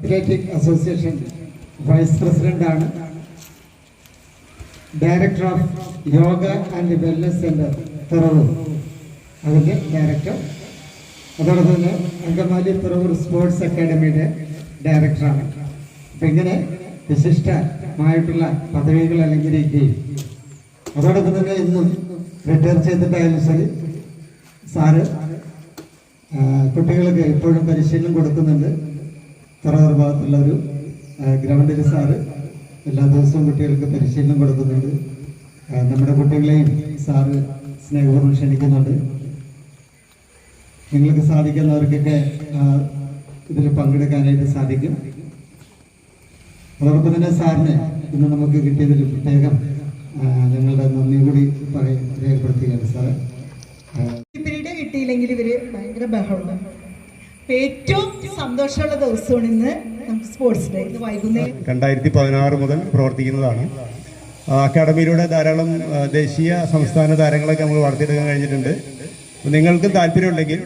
Athletic association vice പ്രസിഡന്റാണ്. Director of yoga and wellness centre Thuravoor, അതിൻ്റെ director. അതോടൊപ്പം തന്നെ അങ്കമാലി തുറവൂർ സ്പോർട്സ് അക്കാഡമിയുടെ ഡയറക്ടറാണ്. അപ്പം ഇങ്ങനെ വിശിഷ്ടമായിട്ടുള്ള പദവികൾ അലങ്കരിക്കുകയും അതോടൊപ്പം തന്നെ ഇന്നും റിട്ടയർ ചെയ്തിട്ടായാലും ശരി സാറ് കുട്ടികൾക്ക് ഇപ്പോഴും പരിശീലനം കൊടുക്കുന്നുണ്ട്. തുറവൂർ ഭാഗത്തുള്ള ഒരു ഗ്രൗണ്ടിൽ സാറ് എല്ലാ ദിവസവും കുട്ടികൾക്ക് പരിശീലനം കൊടുക്കുന്നുണ്ട്. നമ്മുടെ കുട്ടികളെയും സാറ് സ്നേഹപൂർവ്വം ക്ഷണിക്കുന്നുണ്ട്. നിങ്ങൾക്ക് സാധിക്കുന്നവർക്കൊക്കെ ഇതിൽ പങ്കെടുക്കാനായിട്ട് സാധിക്കും. അതോടൊപ്പം തന്നെ സാറിന് ഇന്ന് നമുക്ക് കിട്ടിയതിൽ പ്രത്യേകം ഞങ്ങളുടെ നന്ദി കൂടി രേഖപ്പെടുത്തുകയാണ് സാറ്. പീരീഡ് കിട്ടിയില്ലെങ്കിൽ ഇവര് ഭയങ്കര ബഹളമാണ്. ഏറ്റവും സന്തോഷമുള്ള ദിവസമാണ് ഇന്ന് നമുക്ക് സ്പോർട്സ് ഡേ. ഇന്ന് വൈകുന്നേരം 2016 മുതൽ പ്രവർത്തിക്കുന്നതാണ്. അക്കാഡമിയിലൂടെ ധാരാളം ദേശീയ സംസ്ഥാന താരങ്ങളൊക്കെ നമ്മൾ വളർത്തിയെടുക്കാൻ കഴിഞ്ഞിട്ടുണ്ട്. നിങ്ങൾക്ക് താല്പര്യമുണ്ടെങ്കിൽ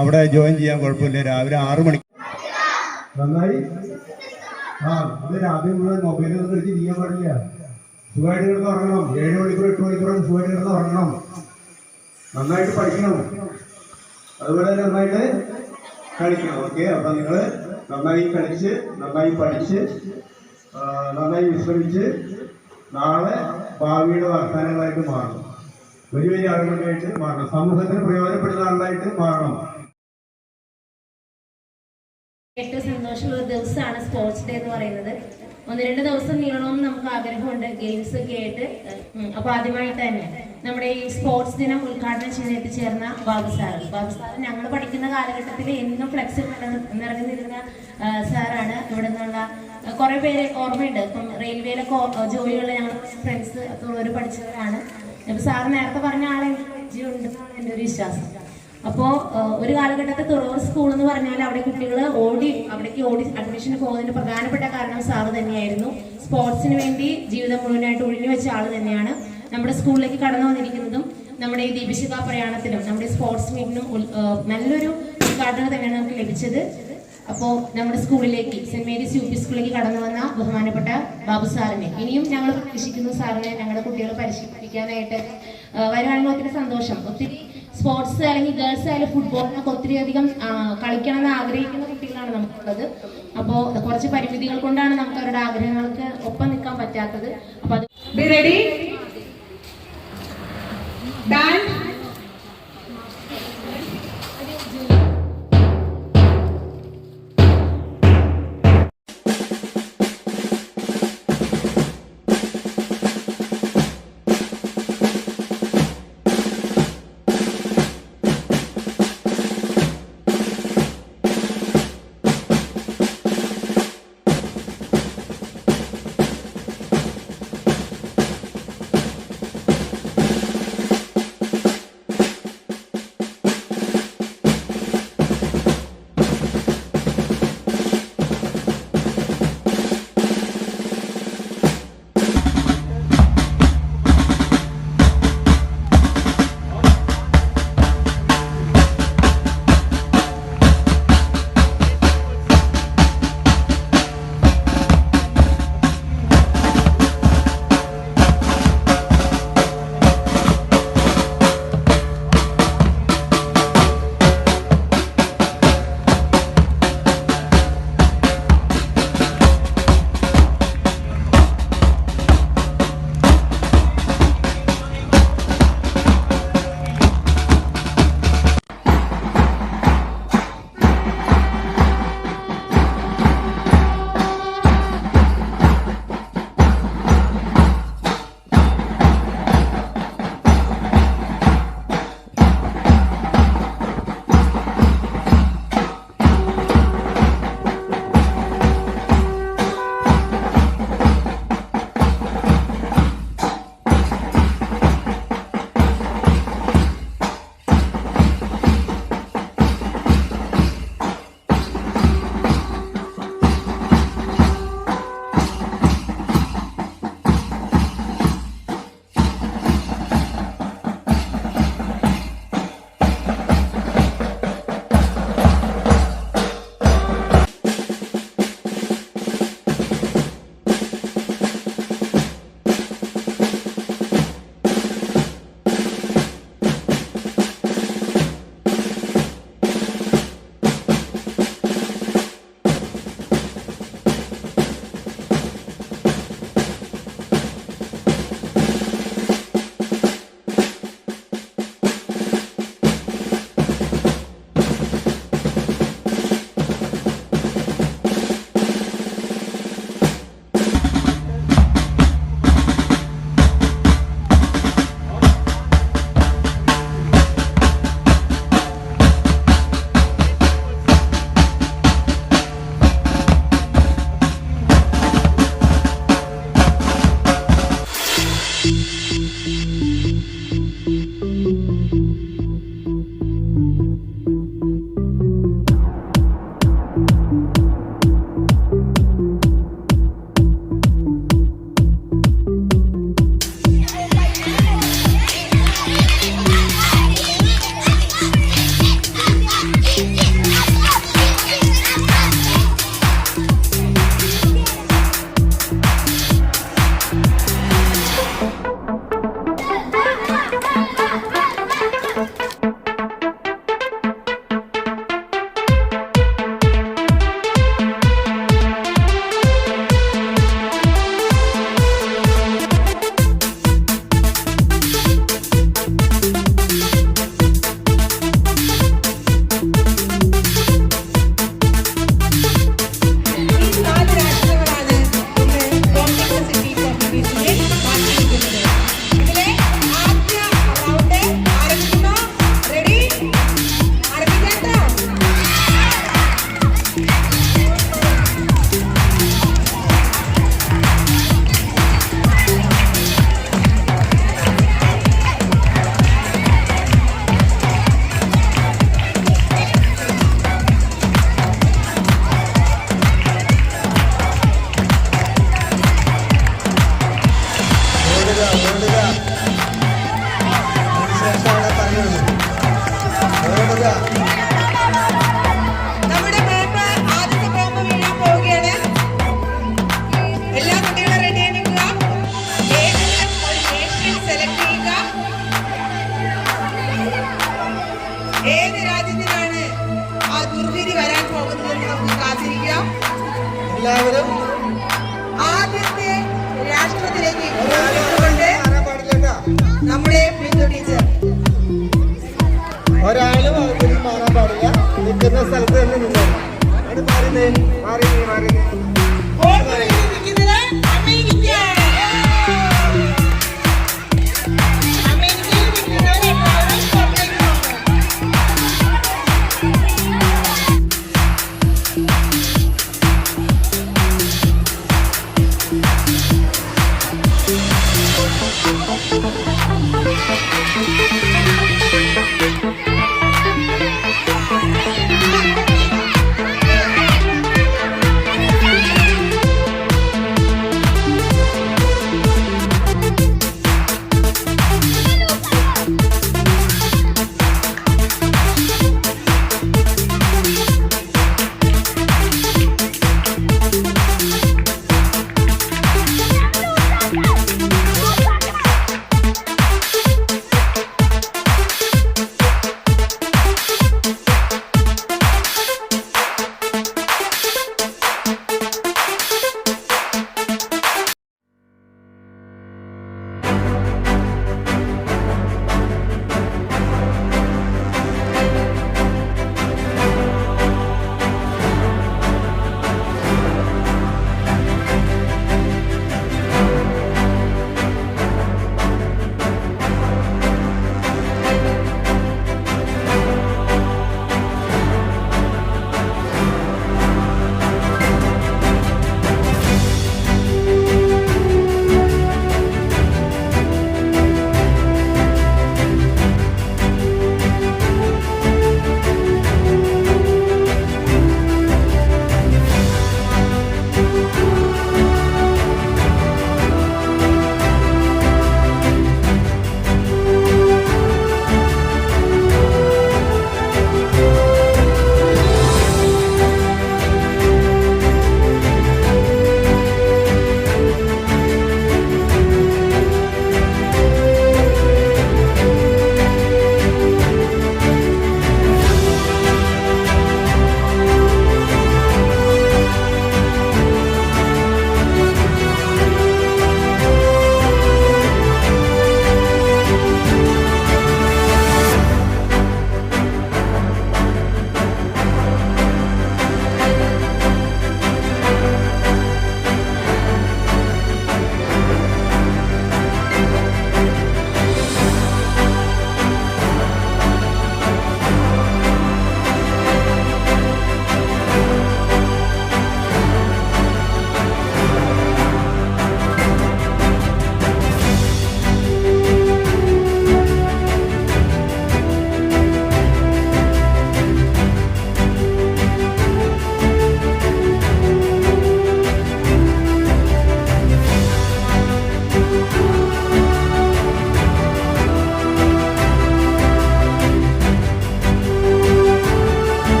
അവിടെ ജോയിൻ ചെയ്യാൻ കുഴപ്പമില്ല. രാവിലെ 6 മണിക്ക് നന്നായി. രാവിലെ മുഴുവൻ മൊബൈലിൽ വെച്ച് ചെയ്യാൻ പാടില്ല. സുഖമായിട്ട് കിടന്ന് ഉറങ്ങണം. 7 മണിക്കൂർ 8 മണിക്കൂർ സുഖമായിട്ട് കിടന്ന് ഉറങ്ങണം. നന്നായിട്ട് പഠിക്കണം. അതുപോലെ നന്നായിട്ട് കളിക്കണം. ഓക്കെ, അപ്പൊ നിങ്ങൾ നന്നായി കളിച്ച് നന്നായി പഠിച്ച് നന്നായി വിശ്രമിച്ച് നാളെ ഭാവിയുടെ വാഗ്ദാനങ്ങളായിട്ട് മാറണം. വലിയ വലിയ ആളുകളായിട്ട് മാറണം. സമൂഹത്തിന് പ്രയോജനപ്പെടുന്ന ആളായിട്ട് മാറണം. ഏറ്റവും സന്തോഷമുള്ള ഒരു ദിവസമാണ് സ്പോർട്സ് ഡേ എന്ന് പറയുന്നത്. 1-2 ദിവസം നീളണമെന്ന് നമുക്ക് ആഗ്രഹമുണ്ട്, ഗെയിംസ് ഒക്കെ ആയിട്ട്. അപ്പോൾ ആദ്യമായിട്ട് തന്നെ നമ്മുടെ ഈ സ്പോർട്സ് ദിനം ഉദ്ഘാടനം ചെയ്യാനായിട്ട് ചേർന്ന ബാബു സാറ് ഞങ്ങൾ പഠിക്കുന്ന കാലഘട്ടത്തിൽ എന്നും ഫ്ലെക്സിൽ നിറഞ്ഞിരുന്ന സാറാണ്. ഇവിടെ നിന്നുള്ള കുറേ പേര് ഓർമ്മയുണ്ട്. ഇപ്പം റെയിൽവേയിലൊക്കെ ജോലിയുള്ള ഞങ്ങൾ ഫ്രണ്ട്സ് ഒരു പഠിച്ചവരാണ്. അപ്പോൾ സാറ് നേരത്തെ പറഞ്ഞ ആളെ ഉണ്ടെന്നാണ് എൻ്റെ ഒരു വിശ്വാസം. അപ്പോൾ ഒരു കാലഘട്ടത്തിൽ തുറവൂർ സ്കൂൾ എന്ന് പറഞ്ഞാൽ അവിടെ കുട്ടികൾ അവിടേക്ക് ഓടി അഡ്മിഷന് പോകുന്നതിന് പ്രധാനപ്പെട്ട കാരണം സാറ് തന്നെയായിരുന്നു. സ്പോർട്സിന് വേണ്ടി ജീവിതം മുഴുവനായിട്ട് ഒഴിഞ്ഞു വെച്ച ആൾ തന്നെയാണ്. നമ്മുടെ സ്കൂളിലേക്ക് കടന്നു വന്നിരിക്കുന്നതും നമ്മുടെ ഈ ദീപശിഖ പ്രയാണത്തിലും നമ്മുടെ സ്പോർട്സ് മീറ്റിനും നല്ലൊരു ഉദ്ഘാടനം തന്നെയാണ് നമുക്ക് ലഭിച്ചത്. അപ്പോൾ നമ്മുടെ സ്കൂളിലേക്ക് സെന്റ് മേരീസ് യു പി സ്കൂളിലേക്ക് കടന്നു വന്ന ബഹുമാനപ്പെട്ട ബാബു സാറിനെ ഇനിയും ഞങ്ങൾ പ്രതീക്ഷിക്കുന്നു. സാറിനെ ഞങ്ങളുടെ കുട്ടികളെ പരിശീലിപ്പിക്കാനായിട്ട് വരുവാണെങ്കിൽ ഒത്തിരി സന്തോഷം. ഒത്തിരി സ്പോർട്സ് അല്ലെങ്കിൽ ഗേൾസ് ആയാലും ഫുട്ബോളിനൊക്കെ ഒത്തിരി അധികം കളിക്കണമെന്ന് ആഗ്രഹിക്കുന്ന കുട്ടികളാണ് നമുക്കുള്ളത്. അപ്പോൾ കുറച്ച് പരിമിതികൾ കൊണ്ടാണ് നമുക്ക് അവരുടെ ആഗ്രഹങ്ങൾക്ക് ഒപ്പം നിൽക്കാൻ പറ്റാത്തത്. അപ്പൊ അത് ആ ദുർവിധി വരാൻ പോകുന്നതെന്ന് നമുക്ക് കാത്തിരിക്കാം. എല്ലാവരും ആദ്യത്തെ രാഷ്ട്രത്തിലേക്ക് കൊണ്ട് നമ്മുടെ ബിന്ദു ടീച്ചർ ഒരാളും അകത്തേക്ക് മാറാൻ പാടില്ല. നിൽക്കുന്ന സ്ഥലത്ത് തന്നെ നിന്നോ. മാറി